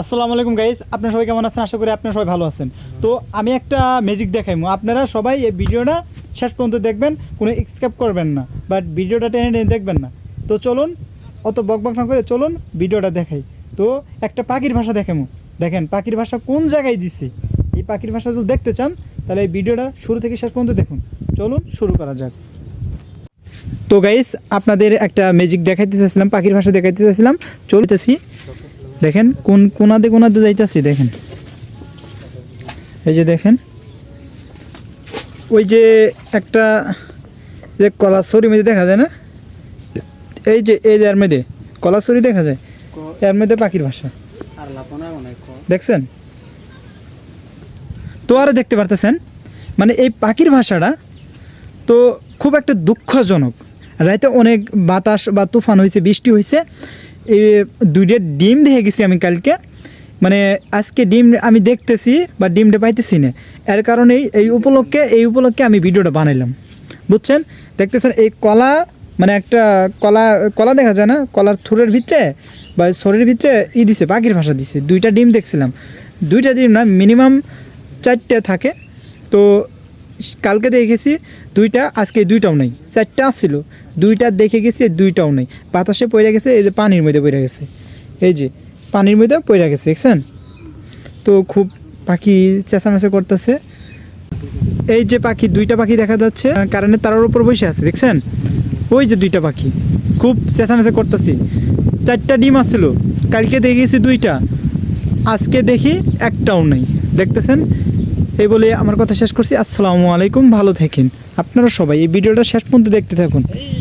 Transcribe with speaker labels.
Speaker 1: আসসালামু আলাইকুম গাইস, আপনারা সবাই কেমন আছেন? আশা করি আপনারা সবাই ভালো আছেন। তো আমি একটা ম্যাজিক দেখাইমু, আপনারা সবাই এই ভিডিওটা শেষ পর্যন্ত দেখবেন, কোনো স্কিপ করবেন না, বাট ভিডিওটা টেনে টেনে দেখবেন না। তো চলুন, অত বকবক না করে চলুন ভিডিওটা দেখাই। তো একটা পাখির ভাষা দেখামু, দেখেন পাখির ভাষা কোন জায়গায় দিছি। এই পাখির ভাষা যদি দেখতে চান তাহলে এই ভিডিওটা শুরু থেকে শেষ পর্যন্ত দেখুন। চলুন শুরু করা যাক। তো গাইস, আপনাদের একটা ম্যাজিক দেখাইতে চাইছিলাম, পাখির ভাষা দেখাইতে চাইছিলাম, চলতেছি। দেখেন কোন কোনাতে যাইতেছি, দেখেন এই যে দেখেন ওই যে একটা যে কলাছড়ির মধ্যে দেখা যায় না, এই যে এর মধ্যে কলাছড়ি দেখা যায়, এর মধ্যে পাখির ভাষা দেখছেন তো, আরও দেখতে পারতেছেন। মানে এই পাখির ভাষাটা তো খুব একটা দুঃখজনক। রাতে অনেক বাতাস বা তুফান হয়েছে, বৃষ্টি হয়েছে, এই দুইটা ডিম দেখে গেছি আমি কালকে। মানে আজকে ডিম আমি দেখতেছি বা ডিমটা পাইতেছি না, এর কারণেই এই উপলক্ষে আমি ভিডিওটা বানাইলাম, বুঝছেন? দেখতেছেন এই কলা, মানে একটা কলা দেখা যায় না, কলার থুরের ভিতরে বা শরীরের ভিতরে দিছে, পাখির ভাষা দিছে। দুইটা ডিম দেখছিলাম, দুইটা ডিম না, মিনিমাম 4টে থাকে। তো কালকে দেখেছি দুইটা, আজকে দুইটাও নেই। 4টা ছিল, দুইটা দেখে গেছি, দুইটাও নেই, বাতাসে পড়ে গেছে। এই যে পানির মধ্যে পড়ে গেছে, এই যে পানির মধ্যে পড়ে গেছে, দেখছেন? তো খুব পাখি চেঁচামেচা করতেছে। এই যে পাখি, দুইটা পাখি দেখা যাচ্ছে, কারেন্টের তারের উপর বসে আছে, দেখছেন? ওই যে দুইটা পাখি খুব চেঁচামেচা করতেছি। 4টা ডিম আসছিল, কালকে দেখেছি দুইটা, আজকে দেখি একটাও নেই, দেখতেছেন? এই বলে আমার কথা শেষ করছি। আসসালামু আলাইকুম, ভালো থাকেন আপনারা সবাই। এই ভিডিওটা শেষ পর্যন্ত দেখতে থাকুন।